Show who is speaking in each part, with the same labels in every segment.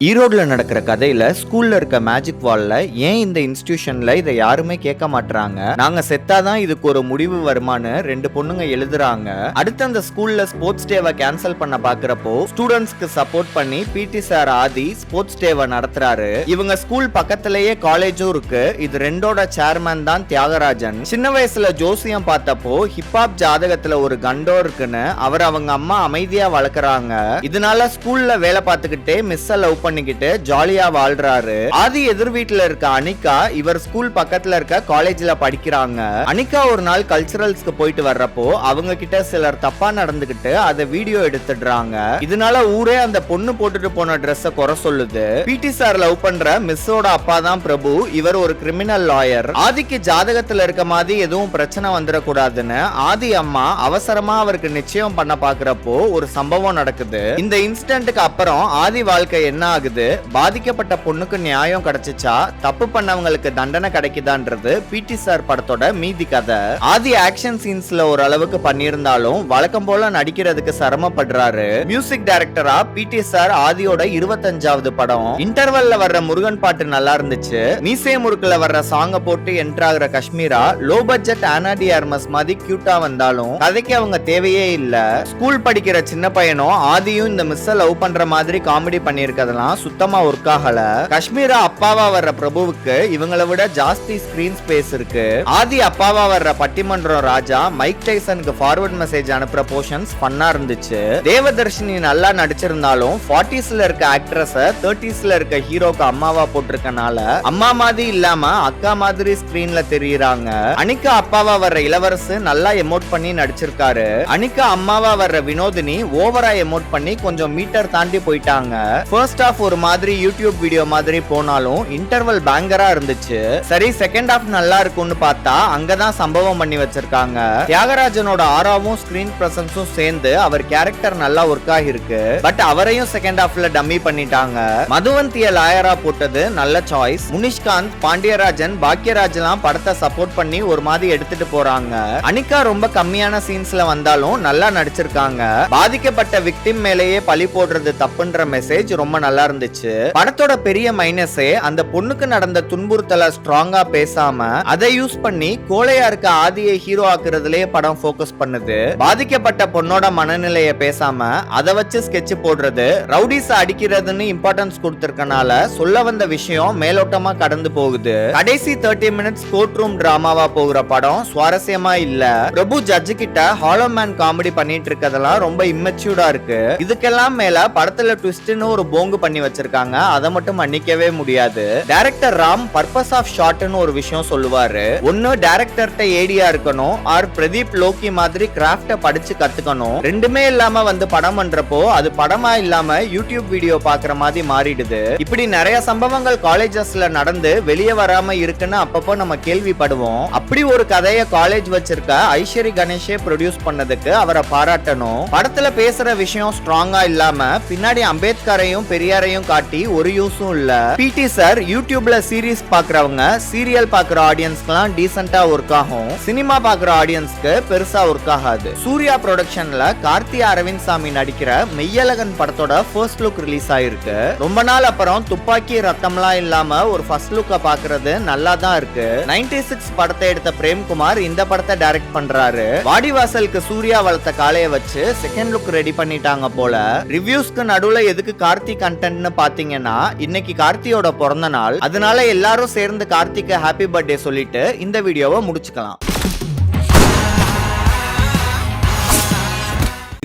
Speaker 1: ஈரோட்ல நடக்கிற கதையில ஸ்கூல்ல இருக்க மேஜிக் வால்ல ஏன் இந்த இன்ஸ்டிடியூஷன்ல இதை யாருமே கேட்க மாட்டாங்க, நாங்க செத்தாதான் இதுக்கு ஒரு முடிவு வருமானு ரெண்டு பொண்ணுங்க எழுதுறாங்க. அடுத்து அந்த ஸ்கூல்ல ஸ்போர்ட்ஸ் டேவை கேன்சல் பண்ண பாக்குறப்போ ஸ்டூடெண்ட்ஸ்க்கு சப்போர்ட் பண்ணி பிடி சார் ஆதி ஸ்போர்ட்ஸ் டேவை நடத்துறாரு. இவங்க ஸ்கூல் பக்கத்திலேயே காலேஜும் இருக்கு. இது ரெண்டோட சேர்மன் தான் தியாகராஜன். சின்ன வயசுல ஜோசியம் பார்த்தப்போ ஹிப்ஹாப் ஜாதகத்துல ஒரு கண்டோ இருக்குன்னு அவர் அவங்க அம்மா அமைதியா வளர்க்கறாங்க. இதனால ஸ்கூல்ல வேலை பார்த்துக்கிட்டே மிஸ் லவ் பண்ணிக்கிட்டு ஜாலியா வாழ்றாரு. ஆதி எதிர் வீட்டுல இருக்க அனிகா இவர் ஸ்கூல் பக்கத்துல இருக்க காலேஜ்ல படிக்கிறாங்க. அனிகா ஒரு நாள் கல்ச்சரல்ஸ்க்கு போயிட்டு வர்றப்போ அவங்க கிட்ட சிலர் தப்பா நடந்துகிட்டு அதை வீடியோ எடுத்துடுறாங்க. இதனால ஊரே அந்த பொண்ணு போட்டுட்டு போன ட்ரெஸ்ஸ குறை சொல்லுது. பிடி சார் லவ் பண்ற மிஸ்ஸோட அப்பா தான் பிரபு. இவர் ஒரு கிரிமினல் லாயர். ஆதிக்கு ஜாதகத்துல இருக்க மாதிரி எதுவும் பிரச்சனை வந்துடக்கூடாதுன்னு ஆதி அம்மா அவசரமா அவருக்கு நிச்சயம் பண்ண பாக்குறப்போ ஒரு சம்பவம் நடக்குது. இந்த இன்சிடென்ட்க்கு அப்புறம் ஆதி வாழ்க்கை என்ன ஆகுது, பாதிக்கப்பட்ட பொண்ணுக்கு நியாயம் கிடைச்சிச்சா, தப்பு பண்ணவங்களுக்கு தண்டனை கிடைக்குதான்றது பிடி சார் படத்தோட மீதி கதை. ஆதி ஆக்ஷன் சீன்ஸ்ல ஓரளவுக்கு பண்ணியிருந்தாலும் வழக்கம் போல நடிக்கிறதுக்கு சிரமப்படுறாரு. மியூசிக் டைரக்டரா பிடி சார் ஆதியோட 25வது படம். இன்டர்வல்ல வர்ற முருகன் பாட்டு நல்லா இருந்துச்சு. மீசே முறுக்குல வர்ற சாங்க போட்டு என்ட்ராகிற காஷ்மீரா லோ பட்ஜெட் ஆனாடி ஆர்மஸ் மாதிரி கியூட்டா வந்தாலும் கதைக்கு அவங்க தேவையே இல்ல. ஸ்கூல் படிக்கிற சின்ன பையனும் ஆதியும் இந்த மிஸ் லவ் பண்ற மாதிரி காமெடி பண்ணிருக்கதெல்லாம் சுத்தமா ஒர்க் ஆகல. காஷ்மீரா அப்பாவா வர்ற பிரபுவுக்கு இவங்களை விட ஜாஸ்தி ஸ்கிரீன் ஸ்பேஸ் இருக்கு. ஆதி அப்பாவா வர்ற பட்டிமன்றம் ராஜா மைக் டைசனுக்கு ஃபார்வர்ட் மெசேஜ் அனுப்புற போர்ஷன்ஸ் ஃபன்னா இருந்துச்சு. தேவதர்ஷினி நல்லா நடிச்சிருந்தாலும் 40ஸ்ல இருக்க ஆக்ட்ரஸ 30ஸ்ல இருக்க ஹீரோக்கு அம்மாவா போட்டிருக்கனால அம்மா மாதிரி இல்லாம அக்கா மாதிரி ஸ்கிரீன்ல தெரியுறாங்க. அனிகா அப்பாவா வர்ற இளவரசு நல்லா எமோட் பண்ணி நடிச்சிருக்காரு. அனிகா அம்மாவா வர்ற வினோதினி ஓவரா எமோட் பண்ணி கொஞ்சம் மீட்டர் தாண்டி போயிட்டாங்க. ஃபர்ஸ்ட் ஹாஃப் ஒரு மாதிரி யூடியூப் வீடியோ மாதிரி போனாலும் இன்டர்வல் பேங்கரா இருந்துச்சு. சரி, செகண்ட் ஹாஃப் நல்லா இருக்கும்னு பார்த்தா அங்கதான் சம்பவம் பண்ணி வச்சிருக்காங்க. தியாகராஜனோட ஆராவும் ஸ்கிரீன் பிரசன்ஸும் சேர்ந்து அவர் கேரக்டர் நல்லா ஒர்க் ஆகிருக்கு. பட் அவரையும் செகண்ட் ஹாஃப்ல டம்மி பண்ணிட்டாங்க. மதுவந்திய லாயரா போட்டது நல்ல சாய்ஸ். முனிஷ்காந்த், பாண்டியராஜன், பாக்யராஜ் எல்லாம் படத்தை சப்போர்ட் பண்ணி ஒரு மாதிரி எடுத்துட்டு போறாங்க. அனிகா ரொம்ப கம்மியான சீன்ஸ்ல வந்தாலும் நல்லா நடிச்சிருக்காங்க. பாதிக்கப்பட்ட விக்டிம் மேலேயே பழி போடுறது தப்புன்ற மெசேஜ் ரொம்ப நல்லா இருந்துச்சு. படத்தோட பெரிய மைனஸே அந்த பொண்ணுக்கு நடந்த துன்புறுத்தல ஸ்ட்ராங்கா பேசாம அதை யூஸ் பண்ணி கோழையா இருக்க ஆதியை ஹீரோ ஆக்குறதுலயே படம் போக்கஸ் பண்ணுது. பாதிக்கப்பட்ட பொண்ணோட மனநிலைய பேசாம அதை வச்சு ஸ்கெட்ச் போடுறது, ரவுடிஸ் அடிக்கிறதுன்னு இம்பார்ட்டன்ஸ் கொடுத்திருக்கனால சொல்ல வந்த விஷயம் மேலோட்டமா கடந்து போகுது. கடைசி 30 மினிட்ஸ் கோர்ட் ரூம் டிராமாவா போகிற படம் சுவாரஸ்யமா இல்ல. பிரபு ஜட்ஜு கிட்ட ஹாலோ மேன் காமெடி பண்ணிட்டு இருக்கதெல்லாம் ரொம்ப இம்மெச்சூர்டா இருக்கு. இதுக்கெல்லாம் மேல படத்துல ட்விஸ்ட்னு ஒரு போங்கு பண்ணி வச்சிருக்காங்க. அதை மட்டும் மன்னிக்கவே முடியாது. டைரக்டர் ராம் பர்பஸ் ஆஃப் ஷாட்னு ஒரு விஷயம் சொல்லுவாரு. ஒன்னு டைரக்டர்ட்ட ஏடியா இருக்கணும், ஆர் பிரதீப் லோக்கி மாதிரி கிராஃப்ட படிச்சு கத்துக்கணும். ரெண்டுமே இல்லாம வந்து படம் பண்றப்போ அது படமா இல்லாம யூடியூப் வீடியோ பாக்குற மாதிரி மாறிடுது. இப்படி நிறைய சம்பவங்கள் காலேஜஸ்ல நடந்து வெளியே வராம இருக்குன்னு அப்பப்போ நம்ம கேள்விப்படுவோம். அப்படி ஒரு கதையை காலேஜ் வச்சிருக்க ஐஸ்வரி கணேஷே ப்ரொடியூஸ் பண்ணதுக்கு அவரை பாராட்டணும். படத்துல பேசுற விஷயம் ஸ்ட்ராங்கா இல்லாம பின்னாடி அம்பேத்கரையும் பெரியாரையும் காட்டி ஒரு யூஸும் இல்ல. பிடி சார் யூடியூப்ல சீரிஸ் பாக்குறவங்க, சீரியல் பாக்குற ஆடியன்ஸ்க்குலாம் டீசென்ட்டா ஒர்க் ஆகும். சினிமா பாக்குற ஆடியன்ஸ்க்கு பெருசா ஒர்க் ஆகாது. சூர்யா ப்ரொடக்ஷன்ல கார்த்தி அரவிந்த் சாமி நடிக்கிற மெய்யழகன் படத்தோட ஃபர்ஸ்ட் லுக் ரிலீஸ் ஆயிருக்கு. ரொம்ப நாள் அப்புறம் துப்பாக்கி ரத்தம்லாம் இல்லாம ஒரு ஃபர்ஸ்ட் லுக்க பாக்குறது நல்லா தான் இருக்கு. 96 படத்தை எடுத்த பிரேம்குமார் இந்த படத்தை டைரக்ட் பண்றாரு. வாடிவாசலுக்கு சூர்யா வளர்த்த காலைய வச்சு செகண்ட் லுக் ரெடி பண்ணிட்டாங்க போல. ரிவ்யூஸ்க்கு நடுவுல எதுக்கு கார்த்தி கண்டென்ட்னு பாத்தீங்கன்னா இன்னைக்கு கார்த்தியோட பிறந்த நாள். அதனால எல்லாரும் சேர்ந்து கார்த்திக்கு ஹாப்பி பர்த்டே சொல்லிட்டு இந்த வீடியோவை முடிச்சுக்கலாம்.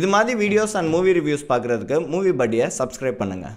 Speaker 1: இது மாதிரி வீடியோஸ் அண்ட் மூவி ரிவ்யூஸ் பார்க்கறதுக்கு மூவி பட்டியை சப்ஸ்கிரைப் பண்ணுங்க.